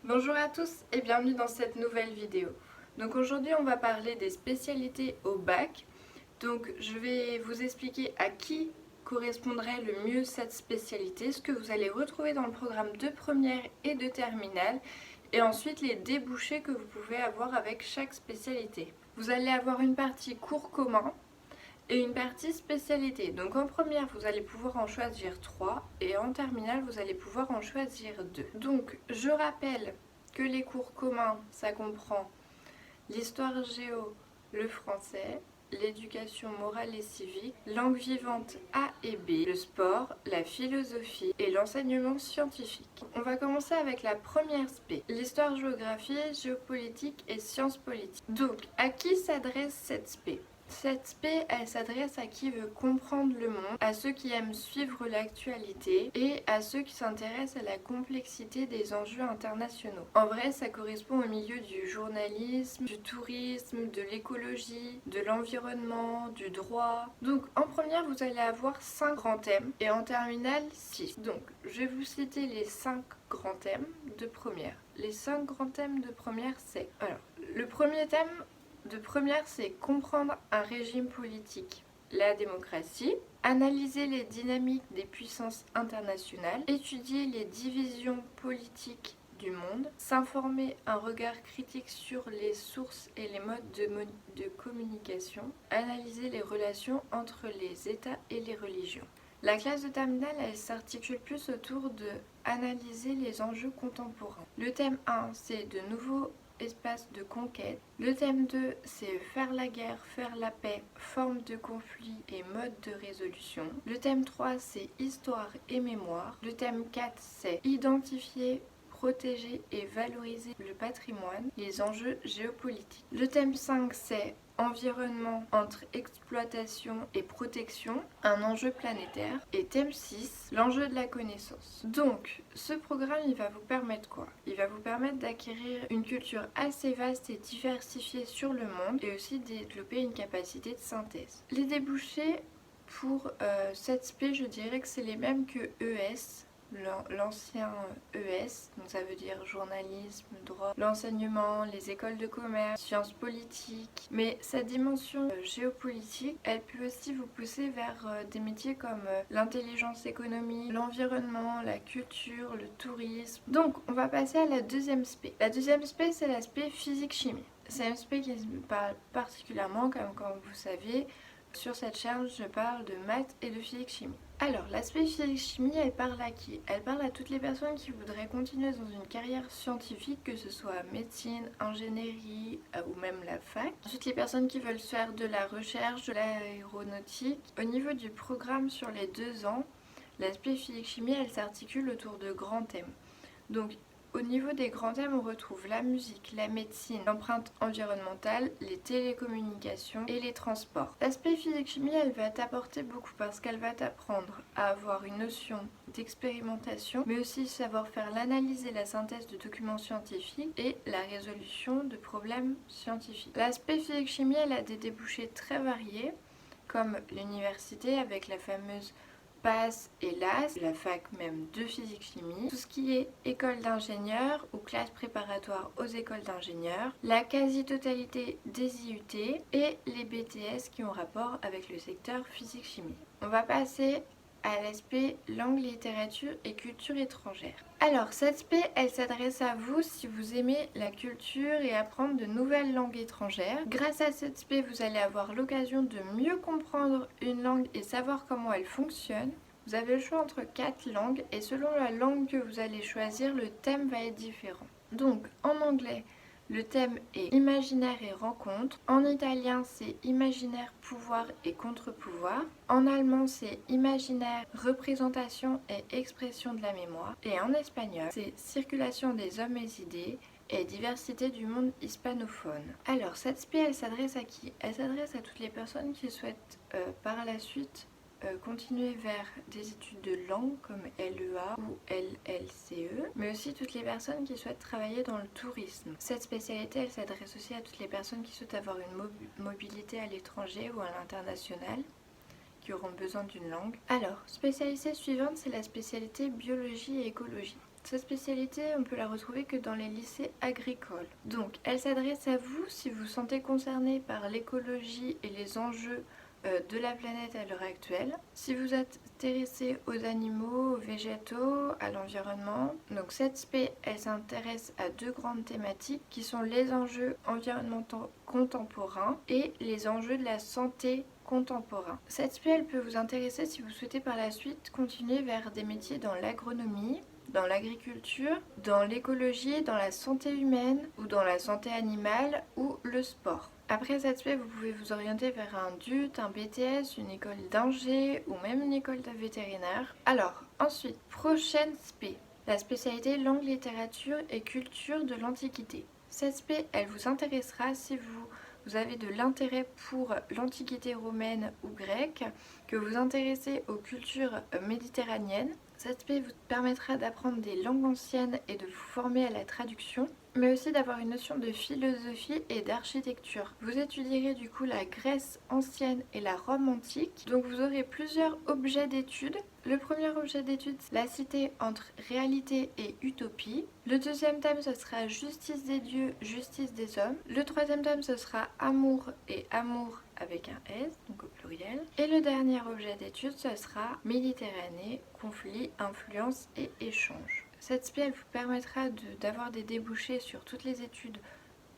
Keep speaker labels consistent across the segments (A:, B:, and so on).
A: Bonjour à tous et bienvenue dans cette nouvelle vidéo. Donc aujourd'hui on va parler des spécialités au bac. Donc je vais vous expliquer à qui correspondrait le mieux cette spécialité, ce que vous allez retrouver dans le programme de première et de terminale, et ensuite les débouchés que vous pouvez avoir avec chaque spécialité. Vous allez avoir une partie cours commun et une partie spécialité. Donc en première, vous allez pouvoir en choisir 3 et en terminale, vous allez pouvoir en choisir 2. Donc je rappelle que les cours communs, ça comprend l'histoire géo, le français, l'éducation morale et civique, langue vivante A et B, le sport, la philosophie et l'enseignement scientifique. On va commencer avec la première spé, l'histoire-géographie, géopolitique et sciences politiques. Donc, à qui s'adresse cette spé ? Cette spé, elle s'adresse à qui veut comprendre le monde, à ceux qui aiment suivre l'actualité et à ceux qui s'intéressent à la complexité des enjeux internationaux. En vrai, ça correspond au milieu du journalisme, du tourisme, de l'écologie, de l'environnement, du droit. Donc en première, vous allez avoir 5 grands thèmes et en terminale 6. Donc je vais vous citer les 5 grands thèmes de première. Les 5 grands thèmes de première, c'est... Alors, le premier thème de première, c'est comprendre un régime politique, la démocratie, analyser les dynamiques des puissances internationales, étudier les divisions politiques du monde, s'informer un regard critique sur les sources et les modes de communication, analyser les relations entre les États et les religions. La classe de terminale, elle s'articule plus autour de analyser les enjeux contemporains. Le thème 1, c'est de nouveaux espace de conquête. Le thème 2, c'est faire la guerre, faire la paix, forme de conflit et mode de résolution. Le thème 3, c'est histoire et mémoire. Le thème 4, c'est identifier, protéger et valoriser le patrimoine, les enjeux géopolitiques. Le thème 5, c'est environnement entre exploitation et protection, un enjeu planétaire. Et thème 6, l'enjeu de la connaissance. Donc, ce programme, il va vous permettre quoi ? Il va vous permettre d'acquérir une culture assez vaste et diversifiée sur le monde et aussi développer une capacité de synthèse. Les débouchés pour cette spé, je dirais que c'est les mêmes que ES, l'ancien ES, donc ça veut dire journalisme, droit, l'enseignement, les écoles de commerce, sciences politiques. Mais sa dimension géopolitique, elle peut aussi vous pousser vers des métiers comme l'intelligence économique, l'environnement, la culture, le tourisme. Donc on va passer à la deuxième spé. La deuxième spé, c'est la spé physique-chimie. C'est une spé qui me parle particulièrement, comme vous savez. Sur cette chaîne, je parle de maths et de physique-chimie. Alors, l'aspect physique-chimie, elle parle à qui ? Elle parle à toutes les personnes qui voudraient continuer dans une carrière scientifique, que ce soit médecine, ingénierie ou même la fac. Toutes les personnes qui veulent faire de la recherche, de l'aéronautique. Au niveau du programme sur les 2 ans, l'aspect physique-chimie, elle s'articule autour de grands thèmes. Donc, au niveau des grands thèmes, on retrouve la musique, la médecine, l'empreinte environnementale, les télécommunications et les transports. L'aspect physique-chimie, elle va t'apporter beaucoup parce qu'elle va t'apprendre à avoir une notion d'expérimentation, mais aussi savoir faire l'analyse et la synthèse de documents scientifiques et la résolution de problèmes scientifiques. L'aspect physique-chimie, elle a des débouchés très variés, comme l'université avec la fameuse PAS et LAS, la fac même de physique-chimie, tout ce qui est école d'ingénieurs ou classe préparatoire aux écoles d'ingénieurs, la quasi-totalité des IUT et les BTS qui ont rapport avec le secteur physique-chimie. On va passer à l'aspect langue, littérature et culture étrangère. Alors, cette spé, elle s'adresse à vous si vous aimez la culture et apprendre de nouvelles langues étrangères. Grâce à cette spé, vous allez avoir l'occasion de mieux comprendre une langue et savoir comment elle fonctionne. Vous avez le choix entre 4 langues et selon la langue que vous allez choisir, le thème va être différent. Donc, en anglais, le thème est imaginaire et rencontre. En italien, c'est imaginaire, pouvoir et contre-pouvoir. En allemand, c'est imaginaire, représentation et expression de la mémoire. Et en espagnol, c'est circulation des hommes et idées et diversité du monde hispanophone. Alors, cette spé, elle s'adresse à qui ? Elle s'adresse à toutes les personnes qui souhaitent par la suite continuer vers des études de langue comme LEA ou LLCE, mais aussi toutes les personnes qui souhaitent travailler dans le tourisme. Cette spécialité, elle s'adresse aussi à toutes les personnes qui souhaitent avoir une mobilité à l'étranger ou à l'international, qui auront besoin d'une langue. Alors, spécialité suivante, c'est la spécialité biologie et écologie. Cette spécialité, on peut la retrouver que dans les lycées agricoles. Donc, elle s'adresse à vous si vous vous sentez concerné par l'écologie et les enjeux de la planète à l'heure actuelle. Si vous êtes intéressé aux animaux, aux végétaux, à l'environnement. Donc cette spé, elle s'intéresse à deux grandes thématiques qui sont les enjeux environnementaux contemporains et les enjeux de la santé contemporain. Cette spé, elle peut vous intéresser si vous souhaitez par la suite continuer vers des métiers dans l'agronomie, dans l'agriculture, dans l'écologie, dans la santé humaine ou dans la santé animale ou le sport. Après cette spé, vous pouvez vous orienter vers un DUT, un BTS, une école d'ingé ou même une école de vétérinaire. Alors, ensuite, prochaine spé, la spécialité langue, littérature et culture de l'Antiquité. Cette spé, elle vous intéressera si vous avez de l'intérêt pour l'Antiquité romaine ou grecque, que vous vous intéressez aux cultures méditerranéennes. Cette spé vous permettra d'apprendre des langues anciennes et de vous former à la traduction, mais aussi d'avoir une notion de philosophie et d'architecture. Vous étudierez du coup la Grèce ancienne et la Rome antique, donc vous aurez plusieurs objets d'études. Le premier objet d'étude, c'est la cité entre réalité et utopie. Le deuxième thème, ce sera justice des dieux, justice des hommes. Le troisième thème, ce sera amour et amour avec un S, donc au pluriel. Et le dernier objet d'étude, ce sera Méditerranée, conflit, influence et échange. Cette spé, elle vous permettra d'avoir des débouchés sur toutes les études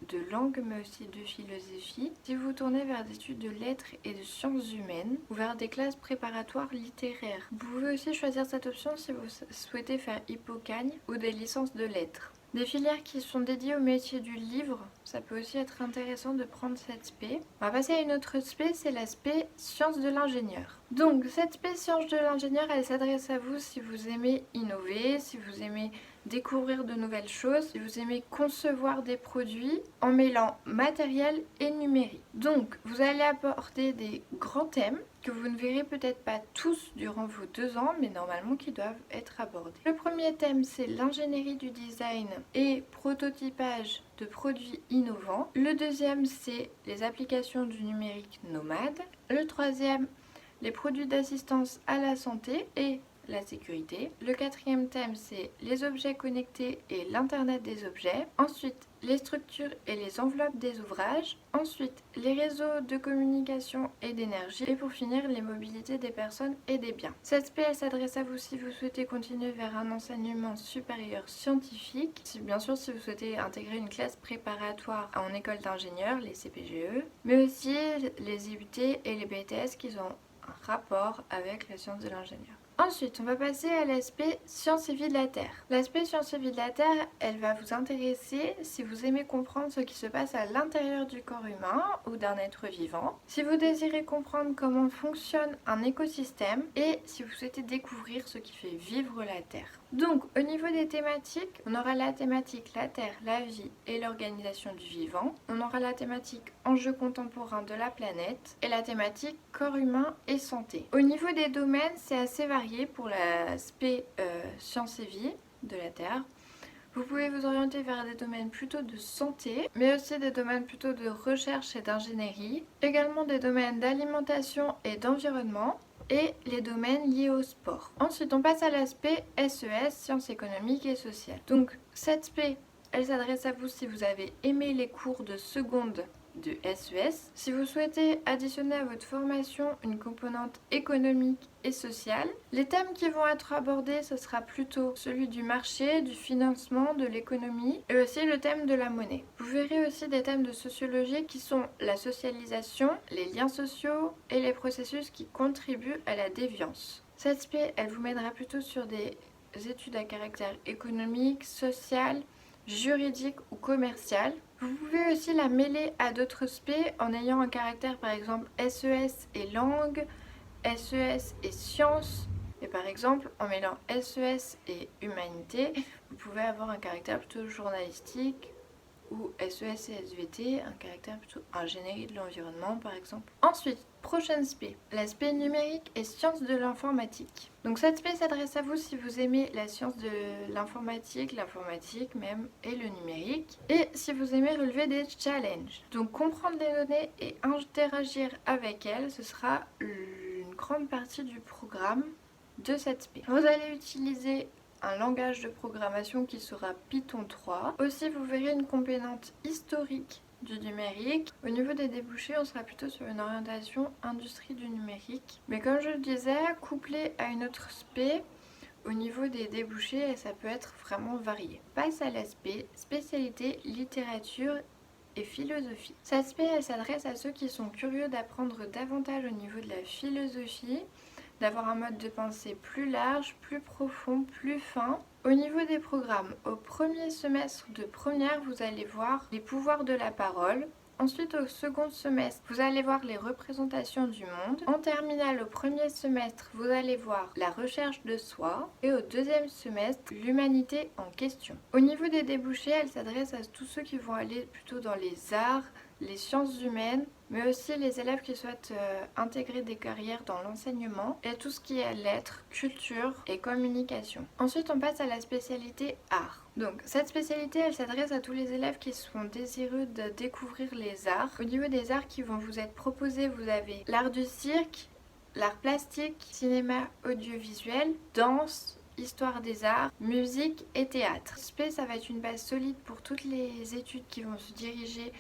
A: de langue mais aussi de philosophie. Si vous vous tournez vers des études de lettres et de sciences humaines ou vers des classes préparatoires littéraires. Vous pouvez aussi choisir cette option si vous souhaitez faire Hippocagne ou des licences de lettres. Des filières qui sont dédiées au métier du livre, ça peut aussi être intéressant de prendre cette spé. On va passer à une autre spé, c'est la spé sciences de l'ingénieur. Donc cette spé sciences de l'ingénieur, elle s'adresse à vous si vous aimez innover, si vous aimez découvrir de nouvelles choses, si vous aimez concevoir des produits en mêlant matériel et numérique. Donc vous allez apporter des grands thèmes que vous ne verrez peut-être pas tous durant vos 2 ans, mais normalement qui doivent être abordés. Le premier thème, c'est l'ingénierie du design et prototypage de produits innovants. Le deuxième, c'est les applications du numérique nomade. Le troisième, les produits d'assistance à la santé et la sécurité. Le quatrième thème, c'est les objets connectés et l'Internet des objets. Ensuite, les structures et les enveloppes des ouvrages. Ensuite, les réseaux de communication et d'énergie. Et pour finir, les mobilités des personnes et des biens. Cette spé, elle s'adresse à vous si vous souhaitez continuer vers un enseignement supérieur scientifique. Bien sûr, si vous souhaitez intégrer une classe préparatoire en école d'ingénieur, les CPGE. Mais aussi les IUT et les BTS qui ont un rapport avec la science de l'ingénieur. Ensuite, on va passer à l'aspect sciences et vie de la Terre. L'aspect sciences et vie de la Terre, elle va vous intéresser si vous aimez comprendre ce qui se passe à l'intérieur du corps humain ou d'un être vivant, si vous désirez comprendre comment fonctionne un écosystème et si vous souhaitez découvrir ce qui fait vivre la Terre. Donc, au niveau des thématiques, on aura la thématique la Terre, la vie et l'organisation du vivant. On aura la thématique enjeux contemporains de la planète et la thématique corps humain et santé. Au niveau des domaines, c'est assez varié pour l'aspect sciences et vie de la Terre. Vous pouvez vous orienter vers des domaines plutôt de santé, mais aussi des domaines plutôt de recherche et d'ingénierie, également des domaines d'alimentation et d'environnement, et les domaines liés au sport. Ensuite, on passe à l'aspect SES, sciences économiques et sociales. Donc, cette spé, elle s'adresse à vous si vous avez aimé les cours de seconde de SES. Si vous souhaitez additionner à votre formation une composante économique et sociale, les thèmes qui vont être abordés, ce sera plutôt celui du marché, du financement, de l'économie et aussi le thème de la monnaie. Vous verrez aussi des thèmes de sociologie qui sont la socialisation, les liens sociaux et les processus qui contribuent à la déviance. Cette spé, elle vous mènera plutôt sur des études à caractère économique, social, juridique ou commercial. Vous pouvez aussi la mêler à d'autres spé en ayant un caractère par exemple SES et langue, SES et sciences. Et par exemple, en mêlant SES et humanité, vous pouvez avoir un caractère plutôt journalistique ou SES et SVT, un caractère plutôt ingénierie de l'environnement par exemple. Ensuite, prochaine spé, l'aspect numérique et sciences de l'informatique. Donc cette spé s'adresse à vous si vous aimez la science de l'informatique même et le numérique, et si vous aimez relever des challenges. Donc comprendre les données et interagir avec elles, ce sera une grande partie du programme de cette spé. Vous allez utiliser un langage de programmation qui sera Python 3. Aussi, vous verrez une composante historique du numérique. Au niveau des débouchés, on sera plutôt sur une orientation industrie du numérique. Mais comme je le disais, couplé à une autre spé, au niveau des débouchés, ça peut être vraiment varié. Passe à l'aspect spécialité littérature et philosophie. Cette spé, elle s'adresse à ceux qui sont curieux d'apprendre davantage au niveau de la philosophie, d'avoir un mode de pensée plus large, plus profond, plus fin. Au niveau des programmes, au premier semestre de première, vous allez voir les pouvoirs de la parole. Ensuite, au second semestre, vous allez voir les représentations du monde. En terminale, au premier semestre, vous allez voir la recherche de soi. Et au deuxième semestre, l'humanité en question. Au niveau des débouchés, elle s'adresse à tous ceux qui vont aller plutôt dans les arts, les sciences humaines, mais aussi les élèves qui souhaitent intégrer des carrières dans l'enseignement et tout ce qui est lettres, culture et communication. Ensuite, on passe à la spécialité art. Donc, cette spécialité, elle s'adresse à tous les élèves qui sont désireux de découvrir les arts. Au niveau des arts qui vont vous être proposés, vous avez l'art du cirque, l'art plastique, cinéma audiovisuel, danse, histoire des arts, musique et théâtre. SPé, ça va être une base solide pour toutes les études qui vont se diriger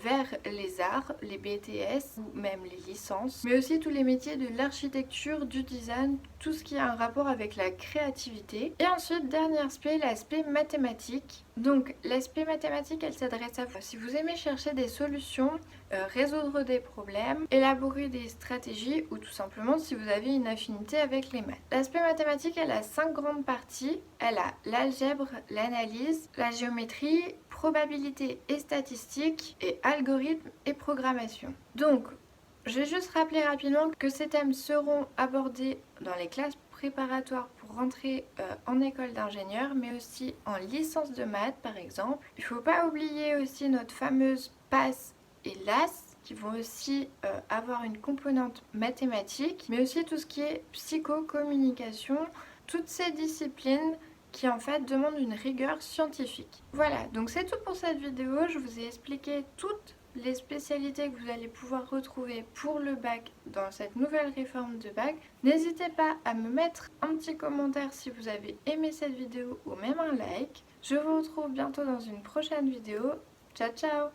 A: vers les arts, les BTS ou même les licences, mais aussi tous les métiers de l'architecture, du design, tout ce qui a un rapport avec la créativité. Et ensuite, dernier aspect, l'aspect mathématique. Donc l'aspect mathématique, elle s'adresse à vous. Si vous aimez chercher des solutions, résoudre des problèmes, élaborer des stratégies ou tout simplement si vous avez une affinité avec les maths. L'aspect mathématique, elle a 5 grandes parties. Elle a l'algèbre, l'analyse, la géométrie, probabilité et statistique et algorithme et programmation. Donc, je vais juste rappeler rapidement que ces thèmes seront abordés dans les classes préparatoires pour rentrer en école d'ingénieur, mais aussi en licence de maths par exemple. Il ne faut pas oublier aussi notre fameuse PASS et LAS qui vont aussi avoir une composante mathématique, mais aussi tout ce qui est psychocommunication, toutes ces disciplines qui en fait demandent une rigueur scientifique. Voilà, donc c'est tout pour cette vidéo. Je vous ai expliqué toutes les spécialités que vous allez pouvoir retrouver pour le bac dans cette nouvelle réforme de bac. N'hésitez pas à me mettre un petit commentaire si vous avez aimé cette vidéo ou même un like. Je vous retrouve bientôt dans une prochaine vidéo. Ciao ciao!